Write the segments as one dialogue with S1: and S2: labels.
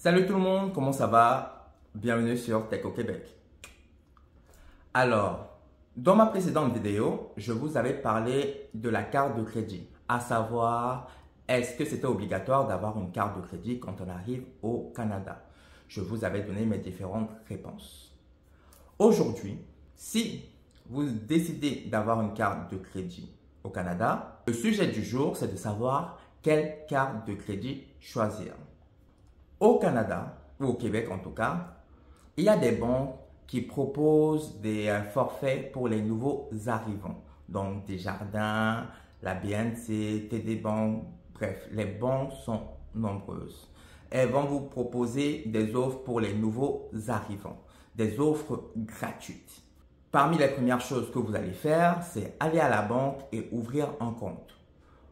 S1: Salut tout le monde, comment ça va? Bienvenue sur Tech au Québec. Alors, dans ma précédente vidéo, je vous avais parlé de la carte de crédit, à savoir, est-ce que c'était obligatoire d'avoir une carte de crédit quand on arrive au Canada? Je vous avais donné mes différentes réponses. Aujourd'hui, si vous décidez d'avoir une carte de crédit au Canada, le sujet du jour, c'est de savoir quelle carte de crédit choisir. Au Canada, ou au Québec en tout cas, il y a des banques qui proposent des forfaits pour les nouveaux arrivants. Donc Desjardins, la BNC, TD Bank, bref, les banques sont nombreuses. Elles vont vous proposer des offres pour les nouveaux arrivants, des offres gratuites. Parmi les premières choses que vous allez faire, c'est aller à la banque et ouvrir un compte.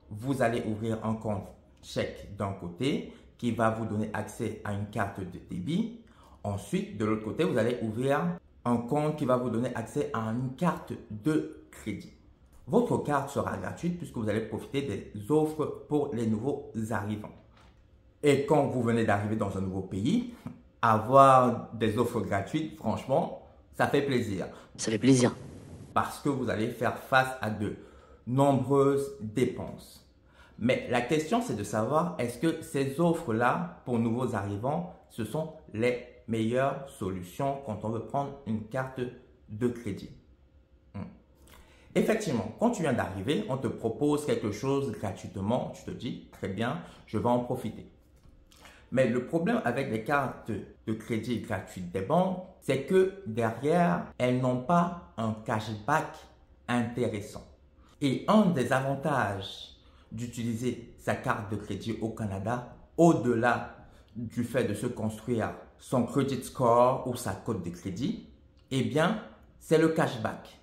S1: Vous allez ouvrir un compte chèque d'un côté qui va vous donner accès à une carte de débit. Ensuite, de l'autre côté, vous allez ouvrir un compte qui va vous donner accès à une carte de crédit. Votre carte sera gratuite puisque vous allez profiter des offres pour les nouveaux arrivants. Et quand vous venez d'arriver dans un nouveau pays, avoir des offres gratuites, franchement, ça fait plaisir.
S2: Ça fait plaisir.
S1: Parce que vous allez faire face à de nombreuses dépenses. Mais la question, c'est de savoir, est-ce que ces offres-là, pour nouveaux arrivants, ce sont les meilleures solutions quand on veut prendre une carte de crédit? Effectivement, quand tu viens d'arriver, on te propose quelque chose gratuitement. Tu te dis, très bien, je vais en profiter. Mais le problème avec les cartes de crédit gratuites des banques, c'est que derrière, elles n'ont pas un cashback intéressant. Et un des avantages d'utiliser sa carte de crédit au Canada, au-delà du fait de se construire son credit score ou sa cote de crédit, eh bien, c'est le cashback.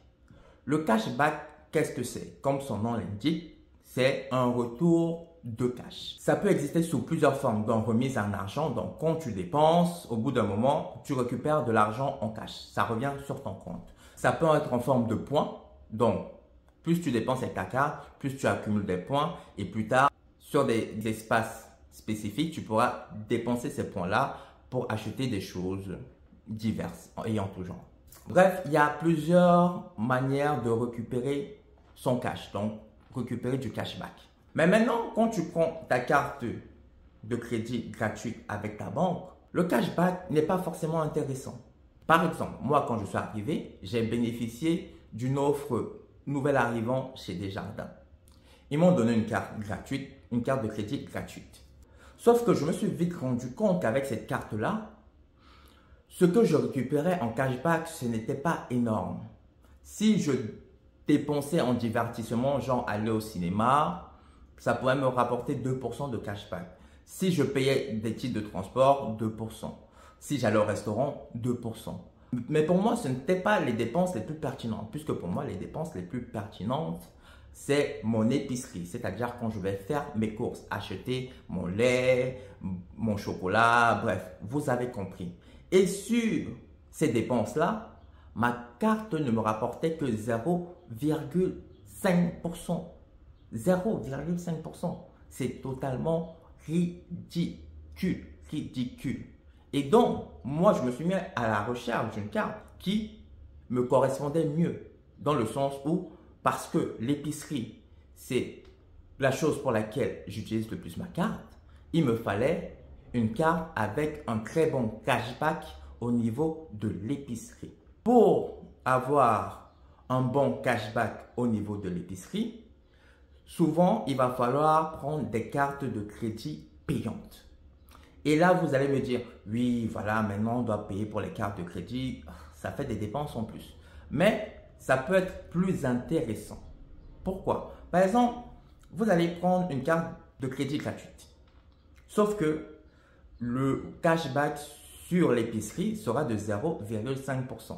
S1: Le cashback, qu'est-ce que c'est? Comme son nom l'indique, c'est un retour de cash. Ça peut exister sous plusieurs formes, donc remise en argent. Donc, quand tu dépenses, au bout d'un moment, tu récupères de l'argent en cash. Ça revient sur ton compte. Ça peut être en forme de points. Donc, plus tu dépenses avec ta carte, plus tu accumules des points. Et plus tard, sur des espaces spécifiques, tu pourras dépenser ces points-là pour acheter des choses diverses et en tout genre. Bref, il y a plusieurs manières de récupérer son cash. Donc, récupérer du cashback. Mais maintenant, quand tu prends ta carte de crédit gratuite avec ta banque, le cashback n'est pas forcément intéressant. Par exemple, moi, quand je suis arrivé, j'ai bénéficié d'une offre nouvel arrivant chez Desjardins. Ils m'ont donné une carte gratuite, une carte de crédit gratuite. Sauf que je me suis vite rendu compte qu'avec cette carte-là, ce que je récupérais en cashback, ce n'était pas énorme. Si je dépensais en divertissement, genre aller au cinéma, ça pourrait me rapporter 2% de cashback. Si je payais des titres de transport, 2%. Si j'allais au restaurant, 2%. Mais pour moi, ce n'étaient pas les dépenses les plus pertinentes, puisque pour moi, les dépenses les plus pertinentes, c'est mon épicerie. C'est-à-dire quand je vais faire mes courses, acheter mon lait, mon chocolat, bref, vous avez compris. Et sur ces dépenses-là, ma carte ne me rapportait que 0,5%. 0,5%. C'est totalement ridicule. Ridicule. Et donc, moi, je me suis mis à la recherche d'une carte qui me correspondait mieux. Dans le sens où, parce que l'épicerie, c'est la chose pour laquelle j'utilise le plus ma carte, il me fallait une carte avec un très bon cashback au niveau de l'épicerie. Pour avoir un bon cashback au niveau de l'épicerie, souvent, il va falloir prendre des cartes de crédit payantes. Et là, vous allez me dire, oui, voilà, maintenant on doit payer pour les cartes de crédit, ça fait des dépenses en plus. Mais ça peut être plus intéressant. Pourquoi? Par exemple, vous allez prendre une carte de crédit gratuite. Sauf que le cashback sur l'épicerie sera de 0,5%.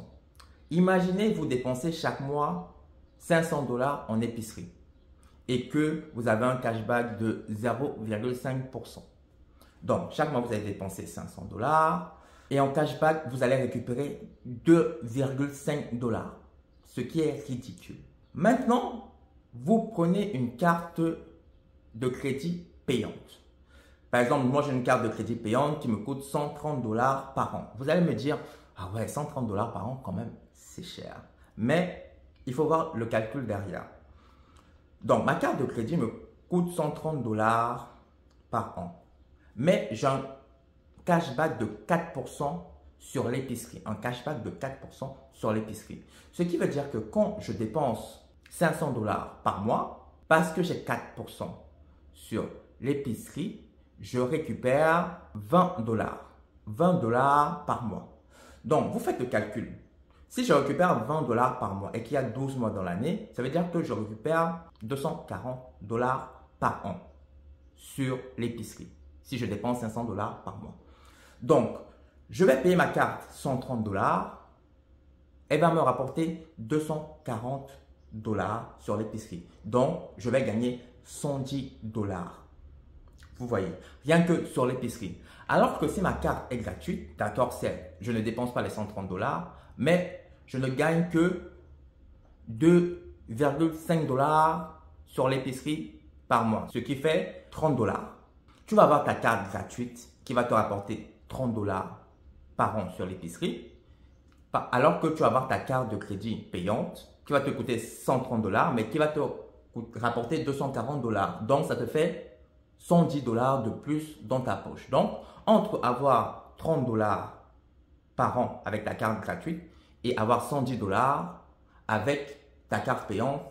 S1: Imaginez, vous dépensez chaque mois 500 $ en épicerie et que vous avez un cashback de 0,5%. Donc, chaque mois, vous allez dépenser 500 $ et en cashback, vous allez récupérer 2,5 $, ce qui est ridicule. Maintenant, vous prenez une carte de crédit payante. Par exemple, moi j'ai une carte de crédit payante qui me coûte 130 $ par an. Vous allez me dire, ah ouais, 130 $ par an quand même, c'est cher. Mais il faut voir le calcul derrière. Donc ma carte de crédit me coûte 130 $ par an. Mais j'ai un cashback de 4% sur l'épicerie. Un cashback de 4% sur l'épicerie. Ce qui veut dire que quand je dépense 500 $ par mois, parce que j'ai 4% sur l'épicerie, je récupère 20 $. 20 $ par mois. Donc, vous faites le calcul. Si je récupère 20 $ par mois et qu'il y a 12 mois dans l'année, ça veut dire que je récupère 240 $ par an sur l'épicerie. Si je dépense 500 $ par mois. Donc, je vais payer ma carte 130 $. Elle va me rapporter 240 $ sur l'épicerie. Donc, je vais gagner 110 $. Vous voyez, rien que sur l'épicerie. Alors que si ma carte est gratuite, d'accord, je ne dépense pas les 130 $, mais je ne gagne que 2,5 $ sur l'épicerie par mois, ce qui fait 30 $. Tu vas avoir ta carte gratuite qui va te rapporter 30 $ par an sur l'épicerie, alors que tu vas avoir ta carte de crédit payante qui va te coûter 130 $, mais qui va te rapporter 240 $. Donc, ça te fait 110 $ de plus dans ta poche. Donc, entre avoir 30 $ par an avec ta carte gratuite et avoir 110 $ avec ta carte payante,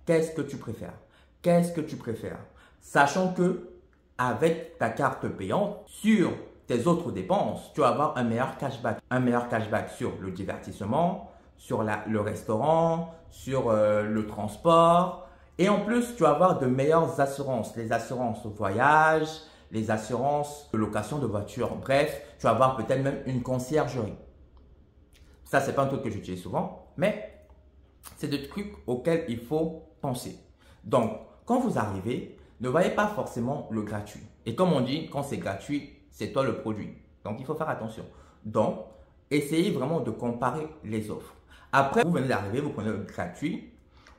S1: qu'est-ce que tu préfères? Qu'est-ce que tu préfères? Sachant que avec ta carte payante, sur tes autres dépenses, tu vas avoir un meilleur cashback. Un meilleur cashback sur le divertissement, sur le restaurant, sur le transport. Et en plus, tu vas avoir de meilleures assurances. Les assurances voyage, les assurances de location de voiture. Bref, tu vas avoir peut-être même une conciergerie. Ça, c'est pas un truc que j'utilise souvent, mais c'est des trucs auxquels il faut penser. Donc, quand vous arrivez, ne voyez pas forcément le gratuit. Et comme on dit, quand c'est gratuit, c'est toi le produit. Donc, il faut faire attention. Donc, essayez vraiment de comparer les offres. Après, vous venez d'arriver, vous prenez le gratuit,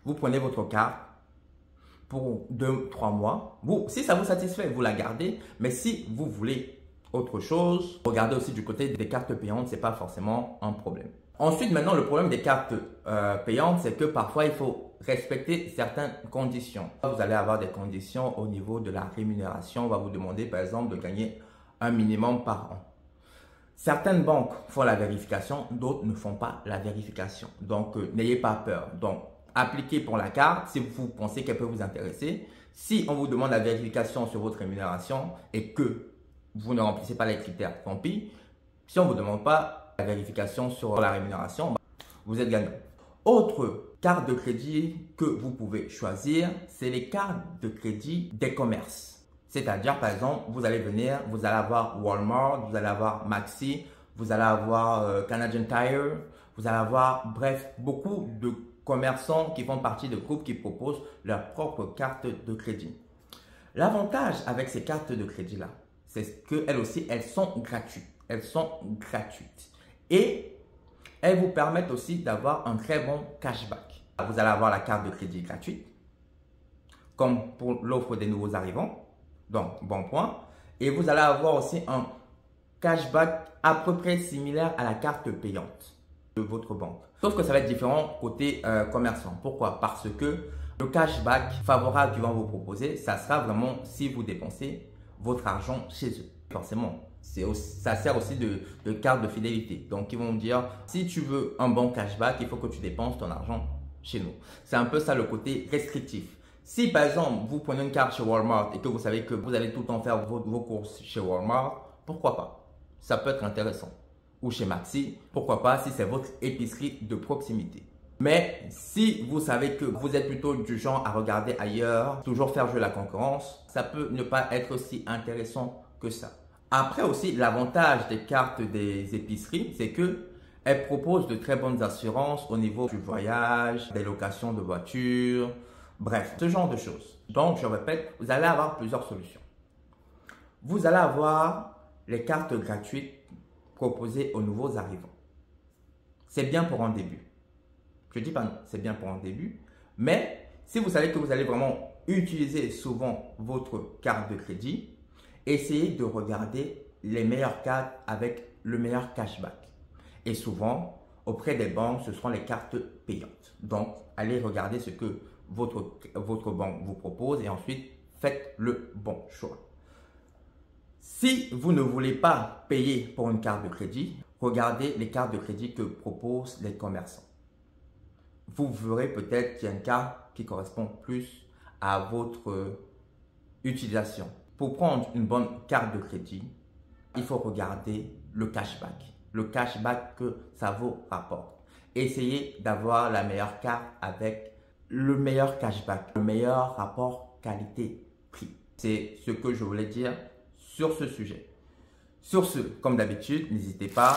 S1: vous prenez votre carte pour 2-3 mois. Si ça vous satisfait, vous la gardez. Mais si vous voulez autre chose, regardez aussi du côté des cartes payantes, ce n'est pas forcément un problème. Ensuite, maintenant, le problème des cartes payantes, c'est que parfois, il faut respecter certaines conditions. Vous allez avoir des conditions au niveau de la rémunération. On va vous demander, par exemple, de gagner un minimum par an. Certaines banques font la vérification, d'autres ne font pas la vérification. Donc, n'ayez pas peur. Donc, appliquez pour la carte si vous pensez qu'elle peut vous intéresser. Si on vous demande la vérification sur votre rémunération et que vous ne remplissez pas les critères, tant pis. Si on ne vous demande pas la vérification sur la rémunération, vous êtes gagnant. Autre carte de crédit que vous pouvez choisir, c'est les cartes de crédit des commerces. C'est-à-dire, par exemple, vous allez venir, vous allez avoir Walmart, vous allez avoir Maxi, vous allez avoir Canadian Tire, vous allez avoir, bref, beaucoup de commerçants qui font partie de groupes qui proposent leur propre carte de crédit. L'avantage avec ces cartes de crédit-là, c'est qu'elles aussi, elles sont gratuites. Elles sont gratuites. Et elles vous permettent aussi d'avoir un très bon cashback. Vous allez avoir la carte de crédit gratuite, comme pour l'offre des nouveaux arrivants. Donc, bon point. Et vous allez avoir aussi un cashback à peu près similaire à la carte payante de votre banque. Sauf que ça va être différent côté commerçant. Pourquoi? Parce que le cashback favorable qu'ils vont vous proposer, ça sera vraiment si vous dépensez votre argent chez eux. Forcément, ça sert aussi de carte de fidélité. Donc, ils vont dire, si tu veux un bon cashback, il faut que tu dépenses ton argent chez nous. C'est un peu ça le côté restrictif. Si par exemple, vous prenez une carte chez Walmart et que vous savez que vous allez tout le temps faire vos courses chez Walmart, pourquoi pas? Ça peut être intéressant. Ou chez Maxi, pourquoi pas si c'est votre épicerie de proximité. Mais si vous savez que vous êtes plutôt du genre à regarder ailleurs, toujours faire jouer la concurrence, ça peut ne pas être aussi intéressant que ça. Après aussi, l'avantage des cartes des épiceries, c'est que elles proposent de très bonnes assurances au niveau du voyage, des locations de voitures, bref, ce genre de choses. Donc, je répète, vous allez avoir plusieurs solutions. Vous allez avoir les cartes gratuites proposées aux nouveaux arrivants. C'est bien pour un début. Je ne dis pas non, c'est bien pour un début. Mais si vous savez que vous allez vraiment utiliser souvent votre carte de crédit essayez de regarder les meilleures cartes avec le meilleur cashback. Et souvent, auprès des banques, ce seront les cartes payantes. Donc, allez regarder ce que votre banque vous propose et ensuite, faites le bon choix. Si vous ne voulez pas payer pour une carte de crédit, regardez les cartes de crédit que proposent les commerçants. Vous verrez peut-être qu'il y a une carte qui correspond plus à votre utilisation. Pour prendre une bonne carte de crédit, il faut regarder le cashback. Le cashback que ça vous rapporte. Essayez d'avoir la meilleure carte avec le meilleur cashback, le meilleur rapport qualité-prix. C'est ce que je voulais dire sur ce sujet. Sur ce, comme d'habitude, n'hésitez pas,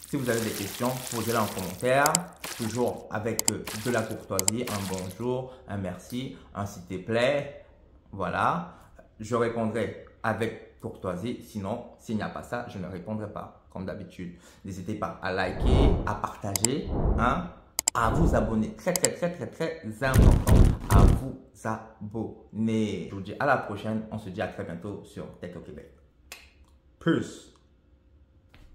S1: si vous avez des questions, posez-les en commentaire, toujours avec de la courtoisie, un bonjour, un merci, un s'il te plaît, voilà. Je répondrai avec courtoisie, sinon, s'il n'y a pas ça, je ne répondrai pas, comme d'habitude. N'hésitez pas à liker, à partager, hein, à vous abonner, très important, à vous abonner. Je vous dis à la prochaine, on se dit à très bientôt sur Tech au Québec. Peace.